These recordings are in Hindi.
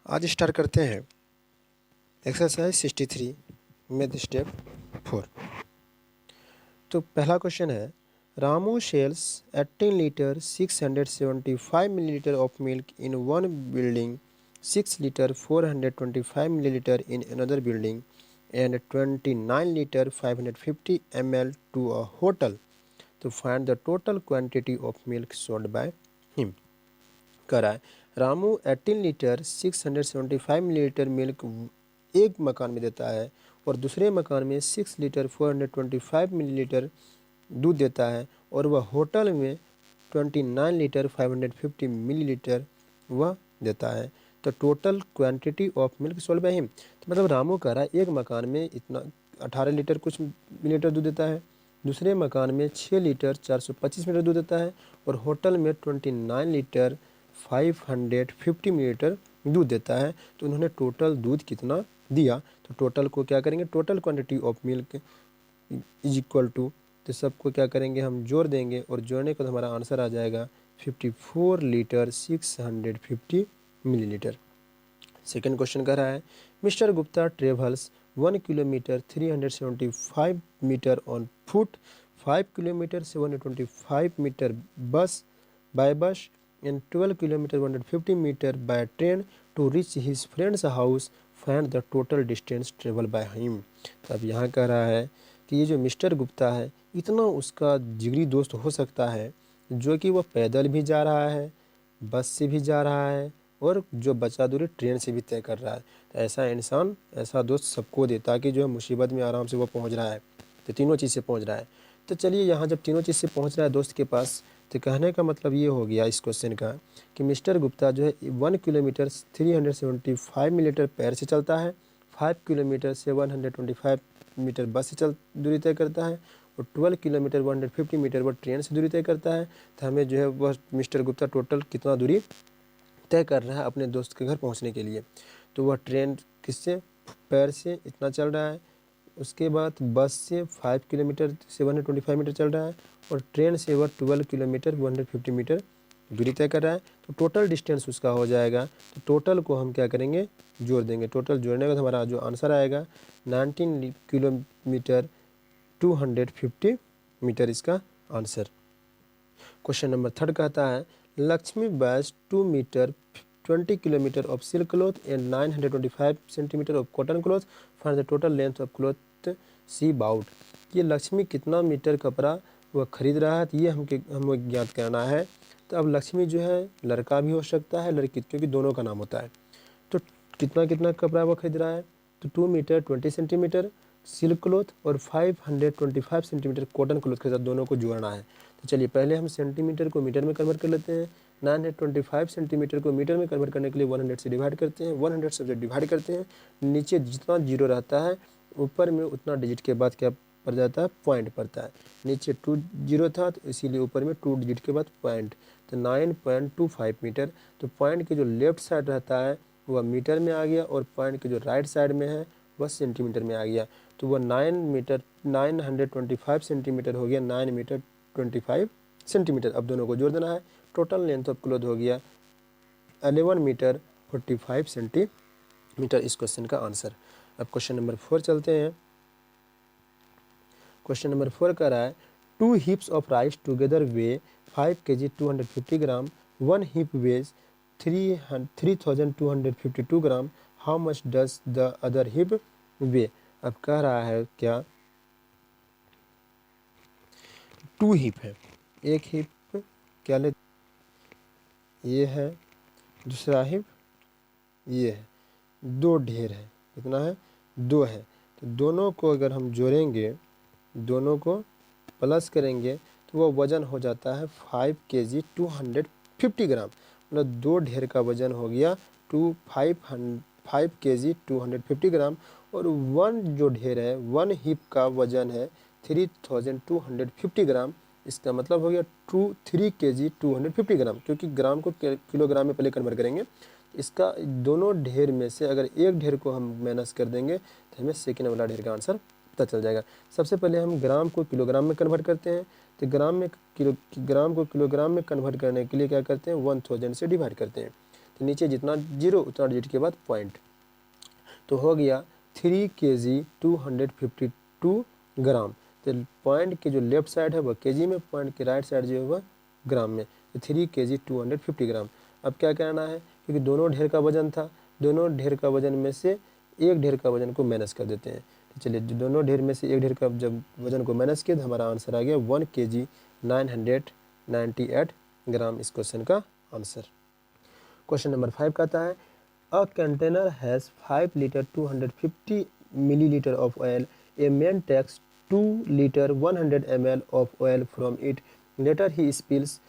आज स्टार्ट करते हैं एक्सरसाइज 63 में स्टेप 4। तो पहला क्वेश्चन है, Ramu sells 18 litre 675 millilitre of milk in one building, 6 litre 425 millilitre in another building and 29 litre 550 ml to a hotel. तो find the total quantity of milk sold by him. करा है रामू 18 लीटर 675 मिलीलीटर मिल्क एक मकान में देता है और दूसरे मकान में 6 लीटर 425 मिलीलीटर दूध देता है और वह होटल में 29 लीटर 550 मिलीलीटर वह देता है। तो total quantity of milk sold by him, तो मतलब रामू कह रहा है एक मकान में इतना 18 लीटर कुछ मिलीलीटर दूध देता है, दूसरे मकान में 6 लीटर 425 मिलीलीटर दूध देता है और होटल में 29 लीटर 550 मिलीलीटर दूध देता है। तो उन्होंने टोटल दूध कितना दिया, तो टोटल को क्या करेंगे, total quantity of milk is equal to, तो सबको क्या करेंगे हम जोड़ देंगे और जोड़ने का तो हमारा आंसर आ जाएगा 54 लीटर 650 मिलीलीटर। सेकेंड क्वेश्चन कह रहा है, mister Gupta travels 1 kilometre 375 metre on foot, 5 kilometre 725 metre bus by bus and 12 kilometer 150 meter by train to reach his friend's house, find the total distance travel by him। तो अब यहाँ कह रहा है कि ये जो मिस्टर गुप्ता है इतना उसका जिगरी दोस्त हो सकता है जो कि वह पैदल भी जा रहा है, बस से भी जा रहा है और जो बचा दूरी ट्रेन से भी तय कर रहा है। तो ऐसा इंसान, ऐसा दोस्त सबको देता कि जो है मुसीबत में आराम से वो पहुँच रहा है, तो तीनों चीज़ से पहुँच रहा है। तो चलिए यहाँ जब तीनों चीज़ से पहुँच रहा है दोस्त के पास, तो कहने का मतलब ये हो गया इस क्वेश्चन का कि मिस्टर गुप्ता जो है 1 किलोमीटर 375 मिलीमीटर पैर से चलता है, 5 किलोमीटर 725 मीटर बस से दूरी तय करता है और 12 किलोमीटर 150 मीटर वह ट्रेन से दूरी तय करता है। तो हमें जो है वह मिस्टर गुप्ता टोटल कितना दूरी तय कर रहा है अपने दोस्त के घर पहुँचने के लिए। तो वह ट्रेन किससे, पैर से इतना चल रहा है, उसके बाद बस से 5 किलोमीटर 725 मीटर चल रहा है और ट्रेन से वह 12 किलोमीटर 150 मीटर दूरी तय कर रहा है। तो टोटल डिस्टेंस उसका हो जाएगा, तो टोटल को हम क्या करेंगे, जोड़ देंगे। टोटल जोड़ने का हमारा जो आंसर आएगा 19 किलोमीटर 250 मीटर इसका आंसर। क्वेश्चन नंबर 3 कहता है, Lakshmi buys 2 metre 20 kilometre of silk cloth and 925 centimetre of cotton cloth, find the total length of cloth she bought. ये लक्ष्मी कितना मीटर कपड़ा वह खरीद रहा है, तो ये हमें ज्ञात करना है। तो अब लक्ष्मी जो है लड़का भी हो सकता है, लड़की, क्योंकि दोनों का नाम होता है। तो कितना कितना कपड़ा वह खरीद रहा है, तो 2 मीटर 20 सेंटीमीटर सिल्क क्लॉथ और 525 सेंटीमीटर कॉटन क्लॉथ के साथ दोनों को जोड़ना है। तो चलिए पहले हम सेंटीमीटर को मीटर में कन्वर्ट कर लेते हैं। 925 सेंटीमीटर को मीटर में कन्वर्ट करने के लिए 100 से डिवाइड करते हैं, 100 से डिवाइड करते हैं, नीचे जितना जीरो रहता है ऊपर में उतना डिजिट के बाद क्या पड़ जाता है, पॉइंट पड़ता है। नीचे 2 जीरो था तो इसीलिए ऊपर में 2 डिजिट के बाद पॉइंट, तो 9.25 मीटर। तो पॉइंट के जो लेफ्ट साइड रहता है वह मीटर में आ गया और पॉइंट के जो राइट साइड में है वह सेंटीमीटर में आ गया। तो वह 925 सेंटीमीटर हो गया 9 मीटर 25 सेंटीमीटर। अब दोनों को जोड़ देना है, टोटल लेंथ ऑफ क्लॉथ हो गया 11 मीटर 45 सेंटीमीटर इस क्वेश्चन का आंसर। अब क्वेश्चन नंबर 4 चलते हैं। क्वेश्चन नंबर 4 कह रहा है, 2 heaps of rice together weigh 5 kg 250 gram, 1 heap weighs 3252 gram, how much does the other heap weigh। अब कह रहा है क्या, 2 heap है, एक heap क्या ले, ये है, दूसरा heap ये है, 2 ढेर है, कितना है, 2 है। तो दोनों को अगर हम जोड़ेंगे, दोनों को प्लस करेंगे तो वह वज़न हो जाता है 5 kg 250 ग्राम, मतलब 2 ढेर का वज़न हो गया 5 kg 250 ग्राम और 1 जो ढेर है 1 हिप का वज़न है 3250 ग्राम। इसका मतलब हो गया 3 kg 250 ग्राम, क्योंकि ग्राम को किलोग्राम में पहले कन्वर्ट करेंगे। इसका दोनों ढेर में से अगर एक ढेर को हम माइनस कर देंगे तो हमें सेकेंड वाला ढेर का आंसर पता चल जाएगा। सबसे पहले हम ग्राम को किलोग्राम में कन्वर्ट करते हैं, तो ग्राम को किलोग्राम में कन्वर्ट करने के लिए क्या करते हैं, 1000 से डिवाइड करते हैं। तो नीचे जितना जीरो उतना डिजिट के बाद पॉइंट, तो हो गया 3 kg 252 ग्राम। तो पॉइंट के जो लेफ्ट साइड है वह केजी में, पॉइंट के राइट साइड जो है वह ग्राम में, तो 3 kg 250 ग्राम। अब क्या करना है, क्योंकि दोनों ढेर का वजन था, दोनों ढेर का वजन में से एक ढेर का वजन को माइनस कर देते हैं। तो चलिए दोनों ढेर में से एक ढेर का जब वजन को माइनस किया तो हमारा आंसर आ गया 1 kg 998 ग्राम इस क्वेश्चन का आंसर। क्वेश्चन नंबर 5 कहता है a container has 5 litre 250 millilitre of oil, a man takes 2 litre 100 ml of oil from it, later he spills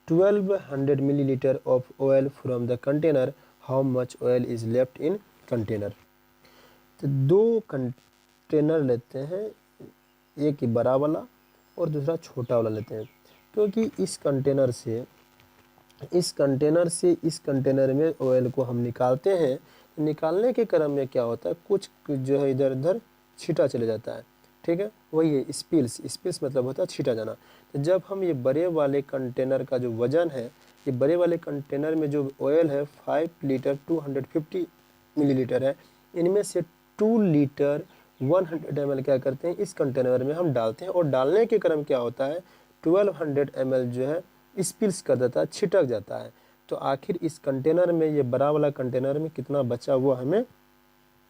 1200 milliliter of oil from the container, how much oil is left in container। तो दो कंटेनर लेते हैं, एक बड़ा वाला और दूसरा छोटा वाला लेते हैं, क्योंकि इस कंटेनर से इस कंटेनर में ऑयल को हम निकालते हैं। निकालने के क्रम में क्या होता है, कुछ जो है इधर उधर छीटा चले जाता है, ठीक है, वही है स्पिल्स मतलब होता है छीटा जाना। तो जब हम ये बड़े वाले कंटेनर का जो वजन है, ये बड़े वाले कंटेनर में जो ऑयल है 5 लीटर 250 मिलीलीटर है, इनमें से 2 लीटर 100 ml क्या करते हैं इस कंटेनर में हम डालते हैं, और डालने के क्रम क्या होता है 1200 ml जो है स्पिल्स कर देता है, छिटक जाता है। तो आखिर इस कंटेनर में, ये बड़ा वाला कंटेनर में कितना बचा वो हमें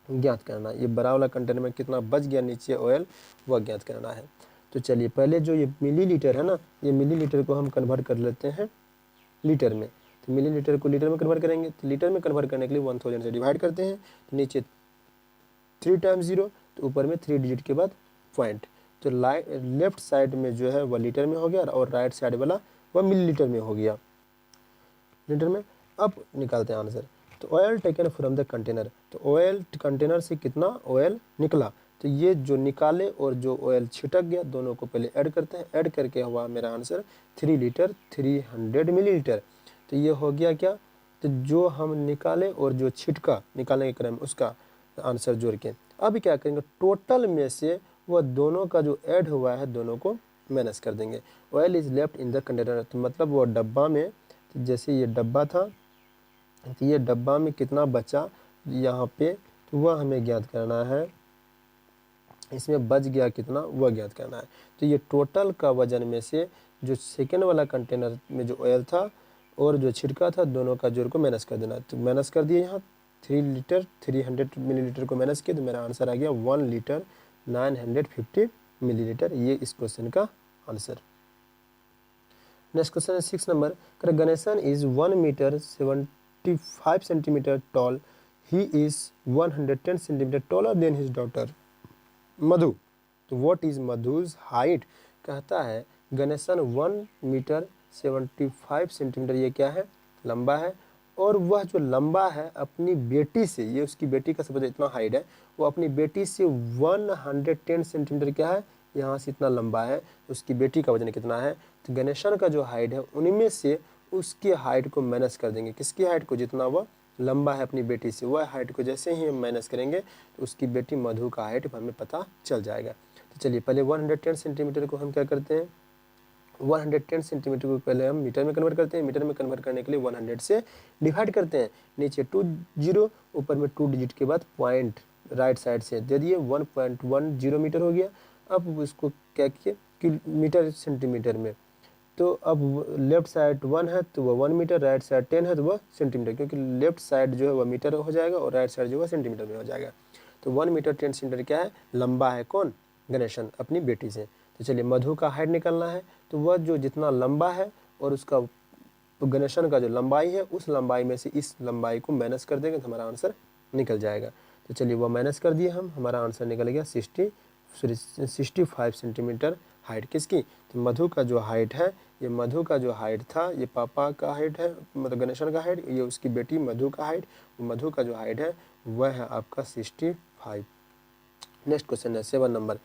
ज्ञात करना है। ये बड़ा वाला कंटेनर में कितना बच गया नीचे ऑयल वह ज्ञात करना है। तो चलिए पहले जो ये मिलीलीटर है ना, ये मिलीलीटर को हम कन्वर्ट कर लेते हैं लीटर में। तो मिलीलीटर को लीटर में कन्वर्ट करेंगे, तो लीटर में कन्वर्ट करने के लिए 1000 से डिवाइड करते हैं, तो नीचे 3 टाइम्स 0, तो ऊपर में 3 डिजिट के बाद पॉइंट। तो लेफ्ट साइड में जो है वह लीटर में हो गया और राइट साइड वाला वह मिलीलीटर में हो गया, लीटर में। अब निकालते हैं आंसर। तो oil taken from the container, तो ऑयल कंटेनर से कितना ऑयल निकला, तो ये जो निकाले और जो ऑयल छिटक गया दोनों को पहले ऐड करते हैं। ऐड करके हुआ मेरा आंसर 3 लीटर 300 मिलीलीटर। तो ये हो गया क्या, तो जो हम निकाले और जो छिटका निकालने के क्रम उसका आंसर जोड़ के अब क्या करेंगे, टोटल में से वह दोनों का जो ऐड हुआ है दोनों को माइनस कर देंगे। Oil is left in the container, तो मतलब वो डब्बा में, तो जैसे ये डब्बा था तो ये डब्बा में कितना बचा यहाँ पे, तो वह हमें ज्ञात करना है। इसमें बच गया कितना वह ज्ञात करना है। तो ये टोटल का वजन में से जो सेकेंड वाला कंटेनर में जो ऑयल था और जो छिड़का था दोनों का जोड़ को माइनस कर देना। तो माइनस कर दिए यहाँ 3 लीटर 300 मिलीलीटर को माइनस किया, तो मेरा आंसर आ गया 1 लीटर 950 मिलीलीटर। ये इस क्वेश्चन का आंसर। नेक्स्ट क्वेश्चन है 6 number. Ganesan is 1 metre 75 centimetre tall, he is 110 centimetre taller than his daughter Madhu, तो व्हाट इज मधुज हाइट। कहता है गणेशन 1 मीटर 75 सेंटीमीटर ये क्या है, लंबा है, और वह जो लंबा है अपनी बेटी से, ये उसकी बेटी का सबसे इतना हाइट है, वो अपनी बेटी से 110 सेंटीमीटर क्या है यहाँ से इतना लंबा है। उसकी बेटी का वजन कितना है, तो गणेशन का जो हाइट है उनमें से उसकी हाइट को माइनस कर देंगे। किसकी हाइट को, जितना वह लंबा है अपनी बेटी से, वह हाइट को जैसे ही हम माइनस करेंगे तो उसकी बेटी मधु का हाइट हमें पता चल जाएगा। तो चलिए पहले 110 सेंटीमीटर को हम क्या करते हैं, 110 सेंटीमीटर को पहले हम मीटर में कन्वर्ट करते हैं। मीटर में कन्वर्ट करने के लिए 100 से डिवाइड करते हैं, नीचे 2 जीरो ऊपर में 2 डिजिट के बाद पॉइंट राइट साइड से दे दिए, 1.10 मीटर हो गया। अब उसको क्या किए मीटर सेंटीमीटर में, तो अब लेफ्ट साइड 1 है तो वह 1 मीटर, राइट साइड 10 है तो वह सेंटीमीटर, क्योंकि लेफ्ट साइड जो है वह मीटर हो जाएगा और राइट साइड जो है सेंटीमीटर में हो जाएगा। तो 1 मीटर 10 सेंटीमीटर क्या है, लंबा है कौन, गणेशन अपनी बेटी से। तो चलिए मधु का हाइट निकालना है, तो वह जो जितना लंबा है और उसका गणेशन का जो लंबाई है उस लंबाई में से इस लंबाई को माइनस कर देंगे तो हमारा आंसर निकल जाएगा। तो चलिए वह माइनस कर दिए हम, हमारा आंसर निकल गया 65 सेंटीमीटर हाइट किसकी, तो मधु का जो हाइट है, ये मधु का जो हाइट था ये पापा का हाइट है, मतलब गणेशन का हाइट, ये उसकी बेटी मधु का हाइट, मधु का जो हाइट है वह है आपका 65। नेक्स्ट क्वेश्चन है 7 number.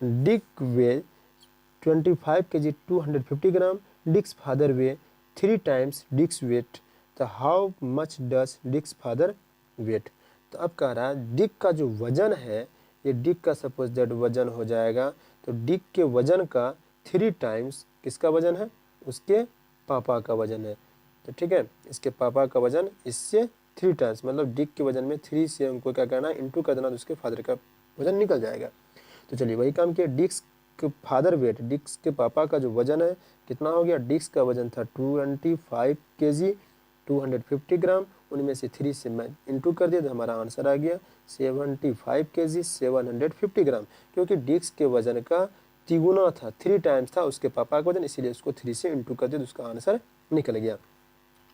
Dick weighs 25 kg 250 gram, Dick's father weighs 3 times Dick's weight, तो how much does Dick's father weigh. तो अब कह रहा है डिक का जो वजन है, ये डिक का सपोज दैट वजन हो जाएगा, तो डिक के वजन का 3 टाइम्स किसका वजन है, उसके पापा का वजन है। तो ठीक है, इसके पापा का वजन इससे 3 टाइम्स, मतलब डिक के वजन में 3 से हमको क्या करना है, इंटू कर देना, तो उसके फादर का वजन निकल जाएगा। तो चलिए वही काम किया, डिक्स के फादर वेट, डिक्स के पापा का जो वजन है कितना हो गया, डिक्स का वजन था 225 kg 250 ग्राम, उनमें से 3 से मैं इंटू कर दिया तो हमारा आंसर आ गया 75 kg 750 ग्राम, क्योंकि डिक्स के वजन का तिगुना था, 3 टाइम्स था उसके पापा का वजन, इसीलिए उसको 3 से इंटू कर दिया तो उसका आंसर निकल गया।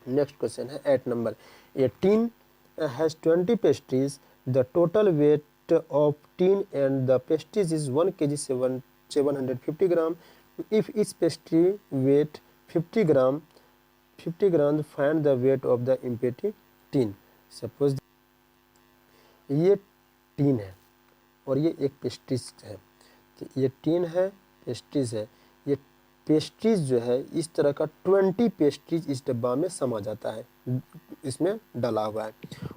नेक्स्ट क्वेश्चन है 8 number, A tin has 20 pastries, the total weight of tin and the pastries is 1 kg 750 gram. If each pastry weight 50 grams, find the weight of the empty tin. Suppose ये टीन है और ये एक पेस्ट्रीज है, तो ये टीन है, पेस्ट्रीज है, ये पेस्ट्रीज जो है इस तरह का 20 पेस्ट्रीज इस डब्बा में समा जाता है, इसमें डाला हुआ है,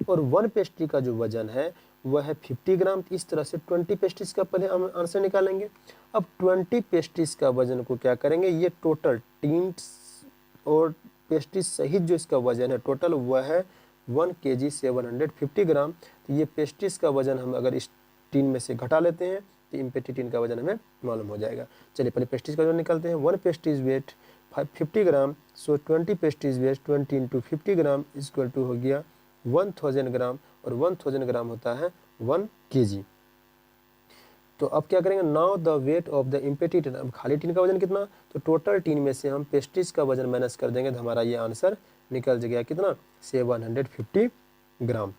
और 1 पेस्ट्री का जो वजन है वह है 50 ग्राम। इस तरह से 20 पेस्ट्रीज का पहले हम आंसर निकालेंगे। अब 20 पेस्ट्रीज का वजन को क्या करेंगे, ये टोटल टीन और पेस्ट्रीज सहित जो इसका वजन है टोटल वह है 1 kg 750 ग्राम। तो ये पेस्ट्रीज का वजन हम अगर इस टीन में से घटा लेते हैं तो इम्पेटी टीन का वजन हमें मालूम हो जाएगा। चलिए पहले पेस्ट्रीज का वजन निकालते हैं। 1 pastries weigh 50 gram, so 20 pastries weigh 20 into 50 gram equal to हो गया 1000 ग्राम, और 1000 ग्राम होता है 1 kg। तो अब क्या करेंगे, now the weight of the empty tin, अब खाली टीन का वजन कितना, तो टोटल टीन में से हम पेस्ट्रीज का वजन माइनस कर देंगे तो हमारा ये आंसर निकल गया कितना, 750 ग्राम।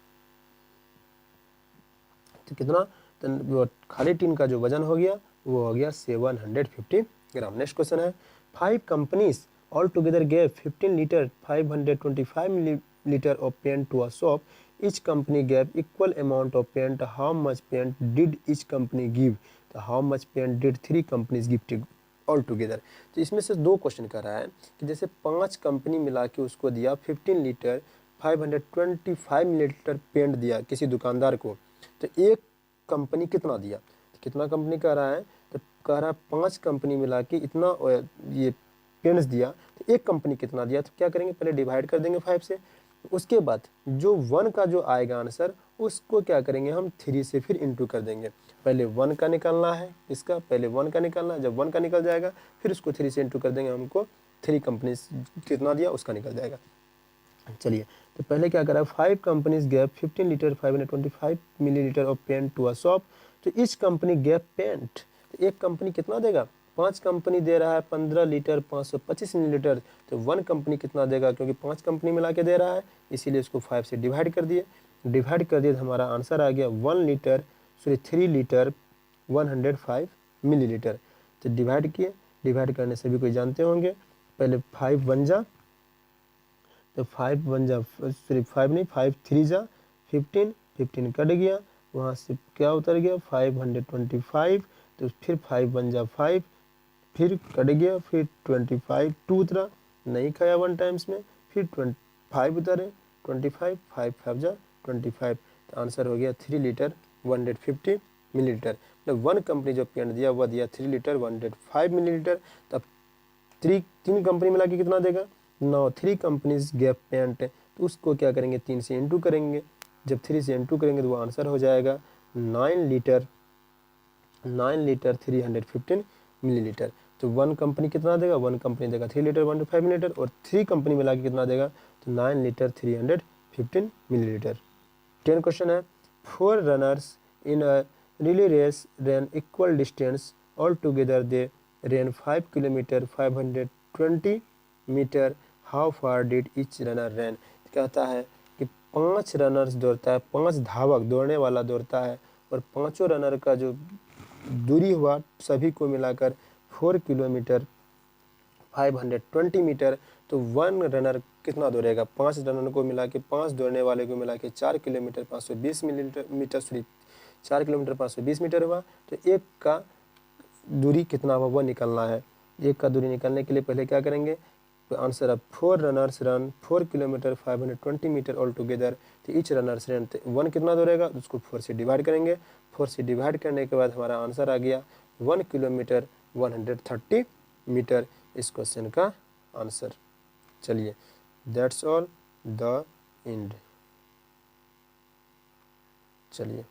तो कितना, तो खाली टीन का जो वजन हो गया वो हो गया 750 ग्राम। नेक्स्ट क्वेश्चन है, 5 companies all together gave 15 litre 525 millilitre of paint to a shop, each company gave equal amount of paint, how much paint did each company give, तो how much paint did 3 companies give all together। तो इसमें से 2 क्वेश्चन कर रहा है कि जैसे 5 कंपनी मिला के उसको दिया 15 लीटर 525 मिलीलीटर पेंट दिया किसी दुकानदार को, तो एक कंपनी कितना दिया, तो कितना कंपनी कह रहा है, तो कह रहा है 5 कंपनी मिला के इतना ये पेंट्स दिया, तो एक कंपनी कितना दिया, तो क्या करेंगे, पहले डिवाइड कर देंगे 5 से, उसके बाद जो 1 का जो आएगा आंसर उसको क्या करेंगे हम 3 से फिर इंटू कर देंगे। पहले 1 का निकालना है, इसका पहले 1 का निकालना है, जब 1 का निकल जाएगा फिर उसको 3 से इंटू कर देंगे, हमको 3 कंपनी कितना दिया उसका निकल जाएगा। चलिए तो पहले क्या करा, 5 companies gave 15 litre 525 millilitre of paint to a shop, तो इच कंपनी गैप पेंट, तो एक कंपनी कितना देगा, 5 कंपनी दे रहा है 15 लीटर 525 मिलीलीटर, तो 1 कंपनी कितना देगा, क्योंकि 5 कंपनी मिला के दे रहा है इसीलिए इसको 5 से डिवाइड कर दिए, तो हमारा आंसर आ गया 3 लीटर 105 मिलीलीटर। तो डिवाइड किए, डिवाइड करने से भी कोई जानते होंगे, पहले 5 बन जा, तो 5 बन जा, सिर्फ 5 नहीं 5 3 जा 15, 15 कट गया, वहाँ से क्या उतर गया 525, तो फिर 5 बन जा 5, फिर कट गया, फिर 25 2 उतरा, नहीं खाया 1 टाइम्स में, फिर 5 उतरे 25 5 5 जा 25, तो आंसर हो गया 3 लीटर 150 मिलीलीटर। मतलब 1 कंपनी जो पेंट दिया वह दिया 3 लीटर 105 मिलीलीटर। तब 3 कंपनी मिला के कितना देगा, 3 कंपनीज गैप पेंट, तो उसको क्या करेंगे 3 से इंटू करेंगे, जब 3 से इंटू करेंगे तो वो आंसर हो जाएगा 9 लीटर 315 मिलीलीटर। तो 1 कंपनी कितना देगा, 1 कंपनी देगा 3 लीटर 105 मिलीलीटर, और 3 कंपनी मिला के कितना देगा, तो 9 लीटर 315 मिलीलीटर। 10 क्वेश्चन है, 4 runners in a relay race ran equal distance, all together they ran 5 kilometre 520 metre, how far did each runner run. कहता है कि 5 रनर्स दौड़ता है, 5 धावक दौड़ने वाला दौड़ता है, और 5 रनर का जो दूरी हुआ सभी को मिलाकर 4 किलोमीटर 520 मीटर, तो 1 रनर कितना दौड़ेगा, 5 रनर को मिला के 5 दौड़ने वाले को मिला के 4 किलोमीटर 520 मीटर 4 किलोमीटर 520 मीटर हुआ, तो एक का दूरी कितना हुआ वह निकलना है। एक का दूरी निकलने के लिए पहले क्या करेंगे, तो आंसर अब 4 runners run 4 kilometre 520 metre all together, तो ईच रनर्स रन 1 कितना दौड़ेगा, उसको 4 से डिवाइड करेंगे, 4 से डिवाइड करने के बाद हमारा आंसर आ गया 1 किलोमीटर 130 मीटर, इस क्वेश्चन का आंसर। चलिए दैट्स ऑल द एंड। चलिए।